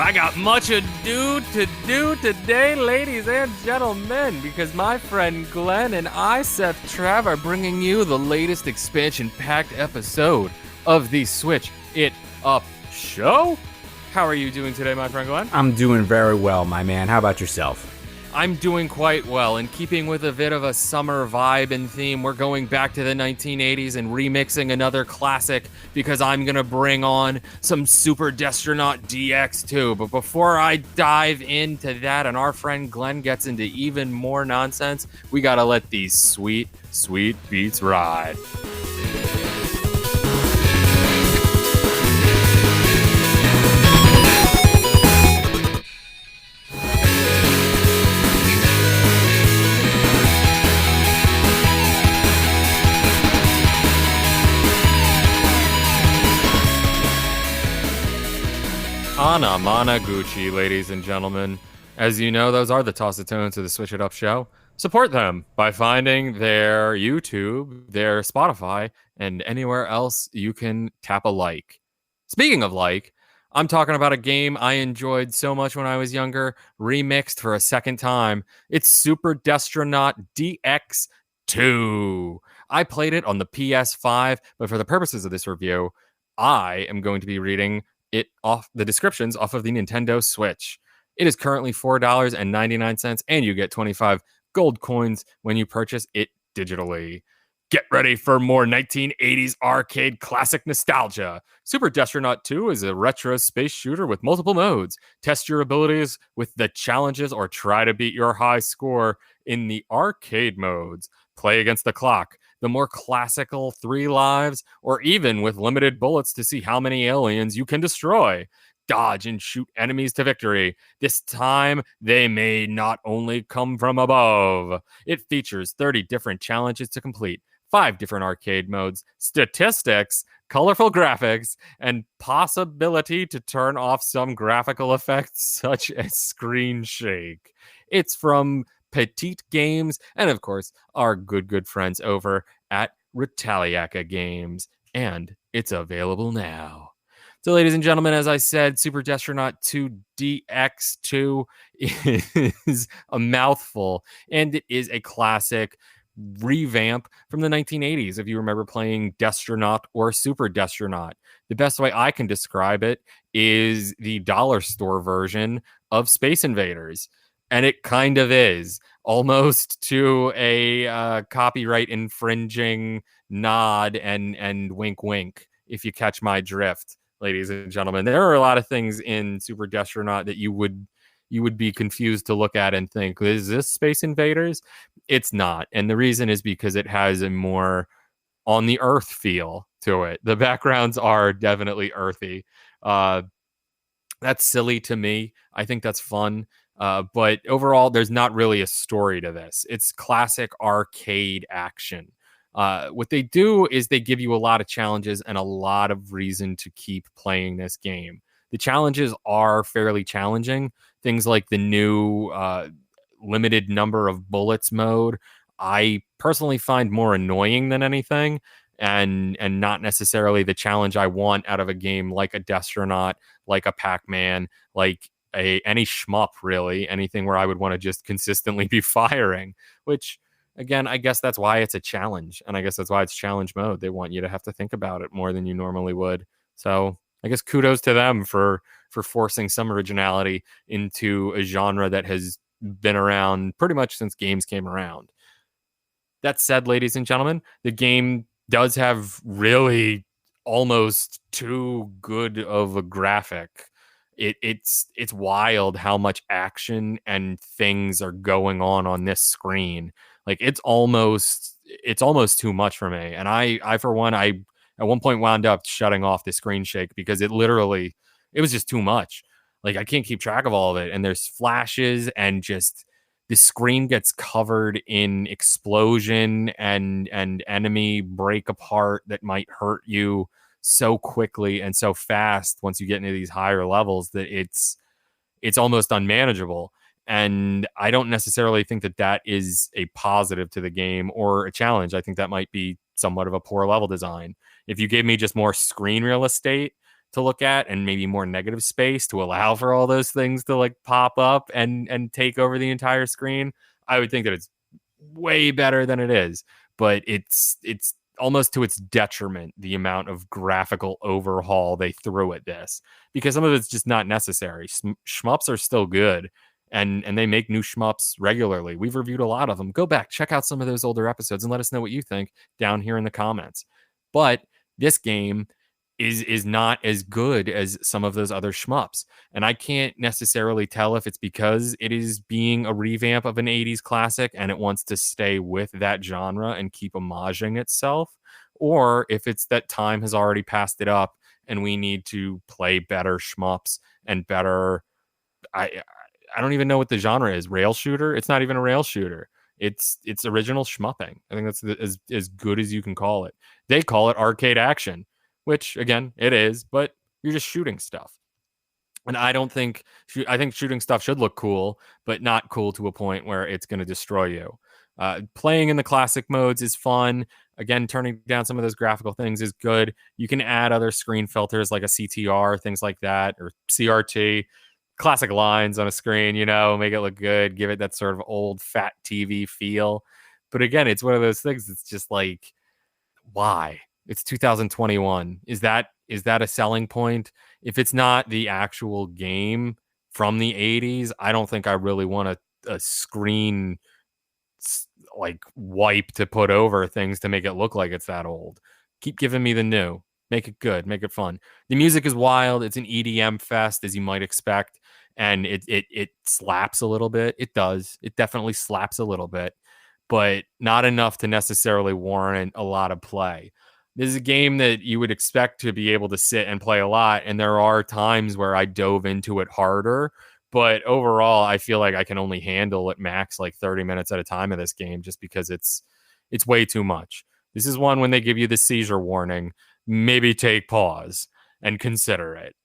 I got much ado to do today, ladies and gentlemen, because my friend Glenn and I, Seth Trav, are bringing you the latest expansion-packed episode of the Switch It Up show. How are you doing today, my friend Glenn? I'm doing very well, my man. How about yourself? I'm doing quite well. In keeping with a bit of a summer vibe and theme, we're going back to the 1980s and remixing another classic because I'm going to bring on some Super Destronaut DX-2. But before I dive into that and our friend Glenn gets into even more nonsense, we got to let these sweet, sweet beats ride. Anamanaguchi, ladies and gentlemen. As you know, those are the toss of tones of the Switch It Up show. Support them by finding their YouTube, their Spotify, and anywhere else you can tap a like. Speaking of like, I'm talking about a game I enjoyed so much when I was younger, remixed for a second time. It's Super Destronaut DX-2. I played it on the PS5, but for the purposes of this review, I am going to be reading it off the descriptions off of the Nintendo Switch. It is currently $4.99, and you get 25 gold coins when you purchase it digitally. Get ready for more 1980s arcade classic nostalgia. Super Destronaut 2 is a retro space shooter with multiple modes. Test your abilities with the challenges or try to beat your high score in the arcade modes. Play against the clock, the more classical 3 lives, or even with limited bullets to see how many aliens you can destroy. Dodge and shoot enemies to victory. This time, they may not only come from above. It features 30 different challenges to complete, 5 different arcade modes, statistics, colorful graphics, and possibility to turn off some graphical effects such as screen shake. It's from Petite Games, and of course, our good friends over at Retaliaca Games, and it's available now. So, ladies and gentlemen, as I said, Super Destronaut 2 DX-2 is a mouthful, and it is a classic revamp from the 1980s. If you remember playing Destronaut or Super Destronaut, the best way I can describe it is the dollar store version of Space Invaders. And it kind of is, almost to a copyright infringing nod and wink wink, if you catch my drift, ladies and gentlemen. There are a lot of things in Super Destronaut that you would be confused to look at and think, is this Space Invaders? It's not. And the reason is because it has a more on the earth feel to it. The backgrounds are definitely earthy. That's silly to me. I think that's fun. But overall, there's not really a story to this. It's classic arcade action. What they do is they give you a lot of challenges and a lot of reason to keep playing this game. The challenges are fairly challenging. Things like the new limited number of bullets mode, I personally find more annoying than anything, and not necessarily the challenge I want out of a game like a Destronaut, like a Pac-Man, like any shmup, really, anything where I would want to just consistently be firing, which again, I guess that's why it's a challenge, and I guess that's why it's challenge mode. They want you to have to think about it more than you normally would. So I guess kudos to them for forcing some originality into a genre that has been around pretty much since games came around. That said, ladies and gentlemen, the game does have really almost too good of a graphic. It's wild how much action and things are going on this screen. Like it's almost too much for me. And I for one, I at one point wound up shutting off the screen shake because it was just too much. Like I can't keep track of all of it. And there's flashes and just the screen gets covered in explosion and enemy break apart that might hurt you so quickly and so fast once you get into these higher levels that it's almost unmanageable. And I don't necessarily think that is a positive to the game or a challenge. I think that might be somewhat of a poor level design. If you gave me just more screen real estate, to look at and maybe more negative space to allow for all those things to like pop up and take over the entire screen, I would think that it's way better than it is. But it's almost to its detriment the amount of graphical overhaul they threw at this, because some of it's just not necessary. Shmups are still good, and they make new shmups regularly. We've reviewed a lot of them. Go back, check out some of those older episodes, and let us know what you think down here in the comments. But this game is not as good as some of those other shmups. And I can't necessarily tell if it's because it is being a revamp of an 80s classic and it wants to stay with that genre and keep homaging itself, or if it's that time has already passed it up and we need to play better shmups and better. I don't even know what the genre is. Rail shooter? It's not even a rail shooter. It's original shmupping. I think that's as good as you can call it. They call it arcade action, which again it is, but you're just shooting stuff. And I don't think I think shooting stuff should look cool, but not cool to a point where it's going to destroy you. Playing in the classic modes is fun. Again, turning down some of those graphical things is good. You can add other screen filters like a CTR, things like that, or CRT. Classic lines on a screen, make it look good, give it that sort of old fat TV feel. But again, it's one of those things. It's just like, why? It's 2021. Is that a selling point? If it's not the actual game from the 80s, I don't think I really want a screen like wipe to put over things to make it look like it's that old. Keep giving me the new. Make it good. Make it fun. The music is wild. It's an EDM fest, as you might expect, and it slaps a little bit. It does. It definitely slaps a little bit, but not enough to necessarily warrant a lot of play. This is a game that you would expect to be able to sit and play a lot, and there are times where I dove into it harder, but overall, I feel like I can only handle at max like 30 minutes at a time of this game, just because it's way too much. This is one when they give you the seizure warning, maybe take pause and consider it.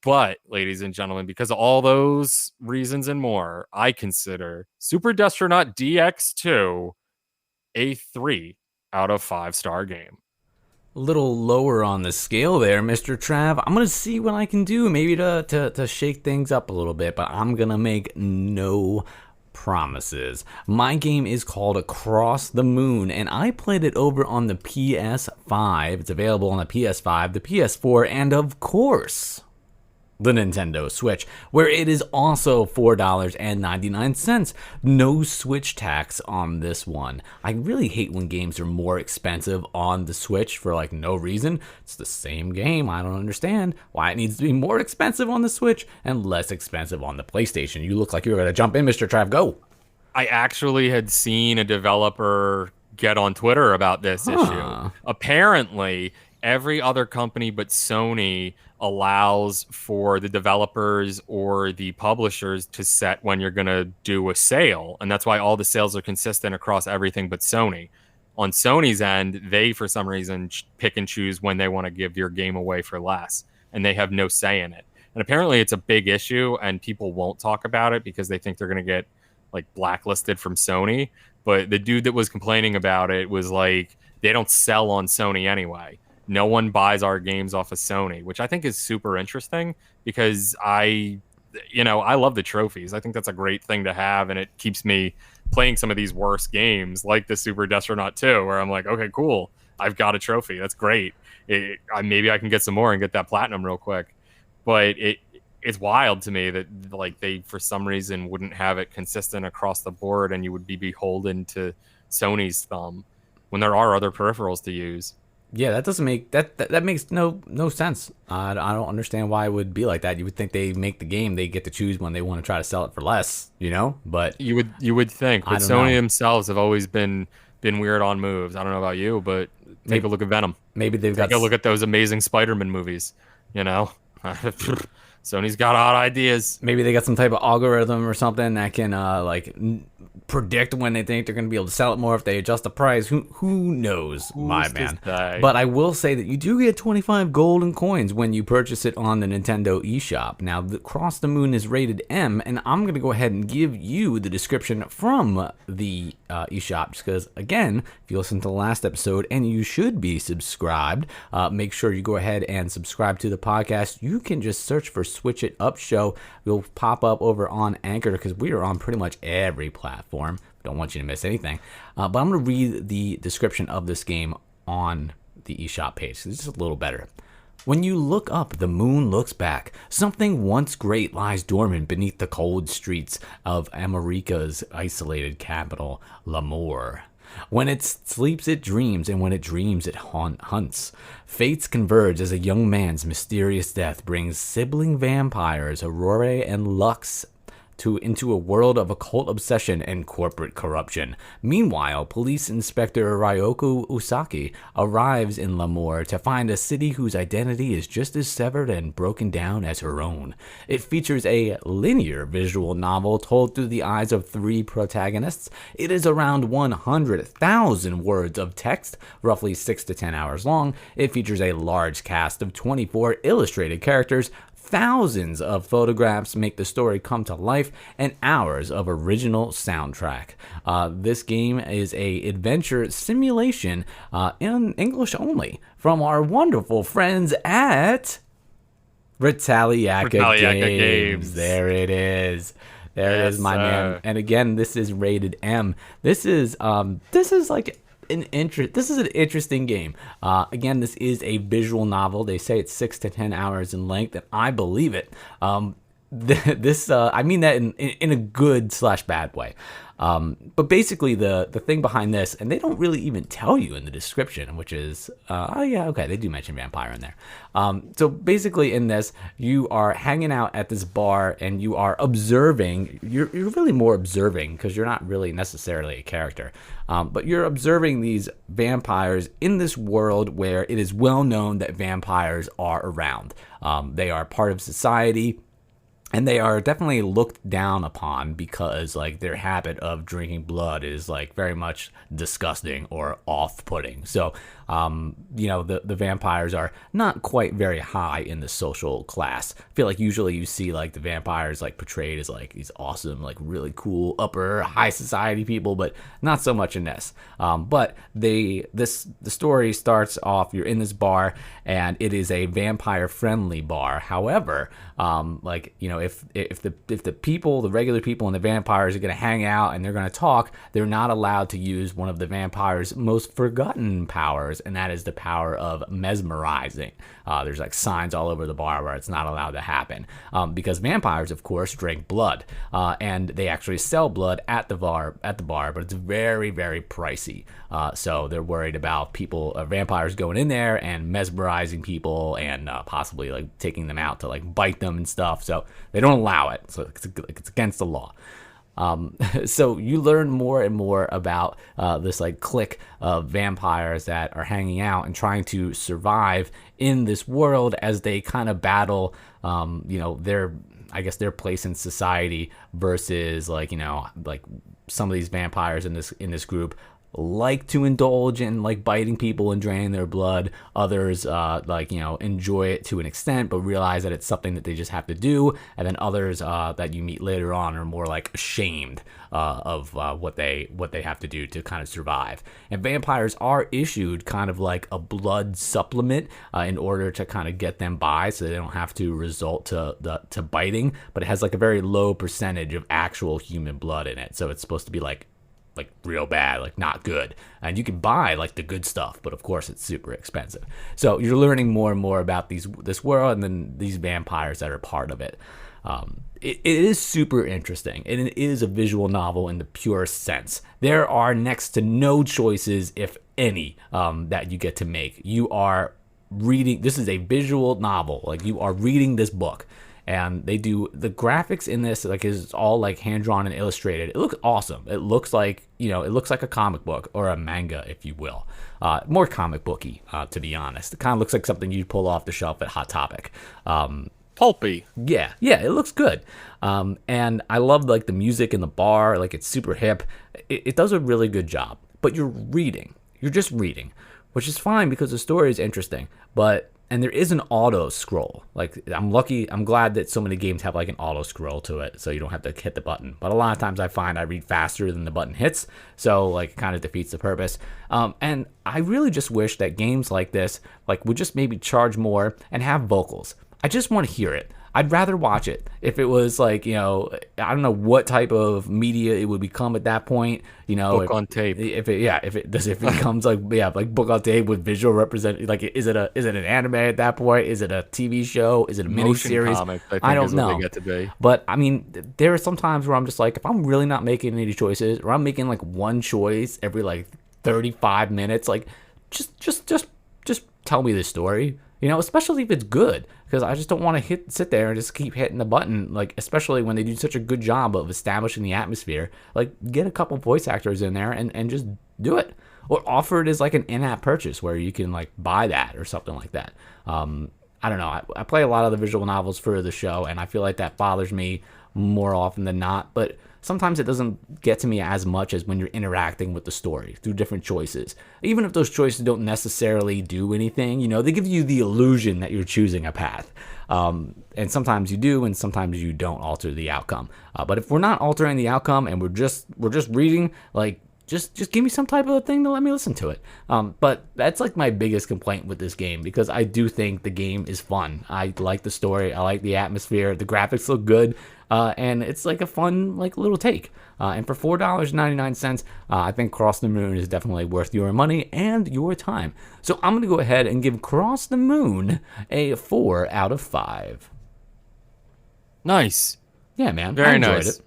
But, ladies and gentlemen, because of all those reasons and more, I consider Super Destronaut DX-2 a 3 out of 5-star game. A little lower on the scale there, Mr. Trav. I'm going to see what I can do, maybe to shake things up a little bit, but I'm going to make no promises. My game is called Across the Moon, and I played it over on the PS5. It's available on the PS5, the PS4, and of course, the Nintendo Switch, where it is also $4.99. No Switch tax on this one. I really hate when games are more expensive on the Switch for like no reason. It's the same game. I don't understand why it needs to be more expensive on the Switch and less expensive on the PlayStation. You look like you were going to jump in, Mr. Trav. Go. I actually had seen a developer get on Twitter about this issue. Apparently, every other company but Sony allows for the developers or the publishers to set when you're going to do a sale. And that's why all the sales are consistent across everything but Sony. On Sony's end, they, for some reason, pick and choose when they want to give your game away for less. And they have no say in it. And apparently it's a big issue and people won't talk about it because they think they're going to get like blacklisted from Sony. But the dude that was complaining about it was like, they don't sell on Sony anyway. No one buys our games off of Sony, which I think is super interesting because I love the trophies. I think that's a great thing to have, and it keeps me playing some of these worse games like the Super Destronaut 2, where I'm like, okay, cool, I've got a trophy. That's great. Maybe I can get some more and get that platinum real quick. But it's wild to me that like they, for some reason, wouldn't have it consistent across the board, and you would be beholden to Sony's thumb when there are other peripherals to use. Yeah, that doesn't make that makes no sense. I don't understand why it would be like that. You would think they make the game, they get to choose when they want to try to sell it for less, But you would think, but Sony themselves have always been weird on moves. I don't know about you, but take a look at Venom. Maybe they've got a look at those amazing Spider-Man movies. Sony's got odd ideas. Maybe they got some type of algorithm or something that can predict when they think they're going to be able to sell it more if they adjust the price. Who knows, my man. But I will say that you do get 25 golden coins when you purchase it on the Nintendo eShop. Now, the Cross the Moon is rated M, and I'm going to go ahead and give you the description from the eShop, just because, again, if you listen to the last episode, and you should be subscribed, make sure you go ahead and subscribe to the podcast. You can just search for Switch It Up Show. We'll pop up over on Anchor because we are on pretty much every platform. Don't want you to miss anything. But I'm going to read the description of this game on the eShop page. This is a little better. When you look up, the moon looks back. Something once great lies dormant beneath the cold streets of America's isolated capital, L'Amour. When it sleeps, it dreams, and when it dreams, it hunts. Fates converge as a young man's mysterious death brings sibling vampires, Aurora and Lux, into a world of occult obsession and corporate corruption. Meanwhile, Police Inspector Ryoku Usaki arrives in L'Amour to find a city whose identity is just as severed and broken down as her own. It features a linear visual novel told through the eyes of 3 protagonists. It is around 100,000 words of text, roughly 6 to 10 hours long. It features a large cast of 24 illustrated characters. Thousands of photographs make the story come to life, and hours of original soundtrack. This game is a adventure simulation in English only from our wonderful friends at Retaliaca Games. There it is. There it is, my man. And again, this is rated M. This is like this is an interesting game. Again, this is a visual novel. They say it's 6 to 10 hours in length, and I believe it. I mean that in a good / bad way. But basically, the thing behind this, and they don't really even tell you in the description, which is, they do mention vampire in there. So basically, in this, you are hanging out at this bar, and you are observing. You're really more observing because you're not really necessarily a character, but you're observing these vampires in this world where it is well known that vampires are around. They are part of society. And they are definitely looked down upon because, like, their habit of drinking blood is, like, very much disgusting or off-putting. So, the vampires are not quite very high in the social class. I feel like usually you see, like, the vampires, like, portrayed as, like, these awesome, like, really cool upper high society people, but not so much in this. But the story starts off, you're in this bar, and it is a vampire-friendly bar. However, if the people, the regular people and the vampires are going to hang out and they're going to talk, they're not allowed to use one of the vampire's most forgotten powers, and that is the power of mesmerizing. There's like signs all over the bar where it's not allowed to happen because vampires, of course, drink blood, and they actually sell blood at the bar, but it's very, very pricey. So they're worried about vampires going in there and mesmerizing people and possibly like taking them out to like bite them and stuff. So they don't allow it. So it's against the law. So you learn more and more about this like clique of vampires that are hanging out and trying to survive in this world as they kind of battle, their place in society versus like some of these vampires in this group like to indulge in like biting people and draining their blood. Others enjoy it to an extent but realize that it's something that they just have to do, and then others that you meet later on are more like ashamed of what they have to do to kind of survive. And vampires are issued kind of like a blood supplement in order to kind of get them by, so they don't have to resort to biting, but it has like a very low percentage of actual human blood in it, so it's supposed to be like real bad, like not good. And you can buy like the good stuff, but of course it's super expensive. So you're learning more and more about this world and then these vampires that are part of it. It is super interesting, and it is a visual novel in the purest sense. There are next to no choices, if any, that you get to make. You are reading, this is a visual novel, like you are reading this book. And they do the graphics in this, like, is all like hand drawn and illustrated. It looks awesome. It looks like a comic book or a manga, if you will. More comic booky, to be honest. It kind of looks like something you'd pull off the shelf at Hot Topic. Pulpy. Yeah, it looks good. And I love like the music in the bar, like it's super hip. It does a really good job. But you're just reading, which is fine because the story is interesting. And there is an auto scroll. Like I'm glad that so many games have like an auto scroll to it, so you don't have to hit the button. But a lot of times I find I read faster than the button hits, so like it kind of defeats the purpose. And I really just wish that games like this like would just maybe charge more and have vocals. I just want to hear it. I'd rather watch it if it was like, I don't know what type of media it would become at that point. Book on tape. If it becomes like book on tape with visual represent, like is it an anime at that point? Is it a TV show? Is it a miniseries? I don't know. They get to be. But I mean, there are some times where I'm just like, if I'm really not making any choices, or I'm making like one choice every like 35 minutes, like just tell me the story. Especially if it's good, because I just don't want to sit there and just keep hitting the button, like, especially when they do such a good job of establishing the atmosphere. Like, get a couple voice actors in there and just do it. Or offer it as, like, an in-app purchase where you can, like, buy that or something like that. I don't know. I play a lot of the visual novels for the show, and I feel like that bothers me more often than not. But sometimes it doesn't get to me as much as when you're interacting with the story through different choices. Even if those choices don't necessarily do anything, they give you the illusion that you're choosing a path. And sometimes you do, and sometimes you don't alter the outcome. But if we're not altering the outcome and we're just reading, like, just give me some type of thing to let me listen to it. But that's like my biggest complaint with this game, because I do think the game is fun. I like the story. I like the atmosphere. The graphics look good. And it's like a fun, like, little take. And for $4.99, I think Cross the Moon is definitely worth your money and your time. So I'm going to go ahead and give Cross the Moon a 4 out of 5. Nice. Yeah, man. Very I enjoyed nice. it.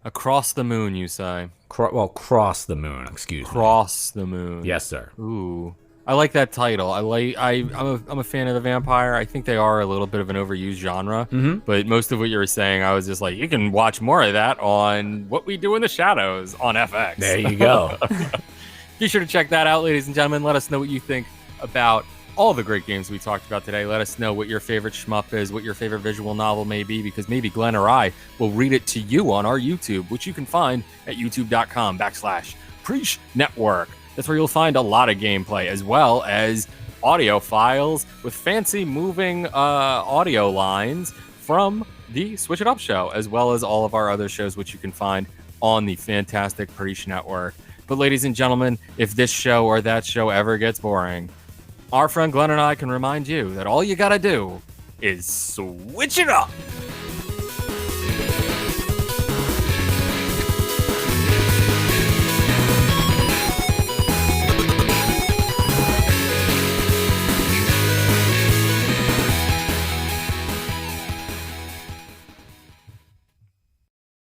Across the Moon, you say? Cross the Moon, excuse me. Cross the Moon. Yes, sir. Ooh. I like that title. I'm a fan of the vampire. I think they are a little bit of an overused genre. Mm-hmm. But most of what you were saying, I was just like, you can watch more of that on What We Do in the Shadows on FX. There you go. Be sure to check that out, ladies and gentlemen. Let us know what you think about all the great games we talked about today. Let us know what your favorite shmup is, what your favorite visual novel may be, because maybe Glenn or I will read it to you on our YouTube, which you can find at youtube.com/Preach Network. That's where you'll find a lot of gameplay, as well as audio files with fancy moving audio lines from the Switch It Up show, as well as all of our other shows, which you can find on the fantastic Preach Network. But ladies and gentlemen, if this show or that show ever gets boring, our friend Glenn and I can remind you that all you gotta do is switch it up.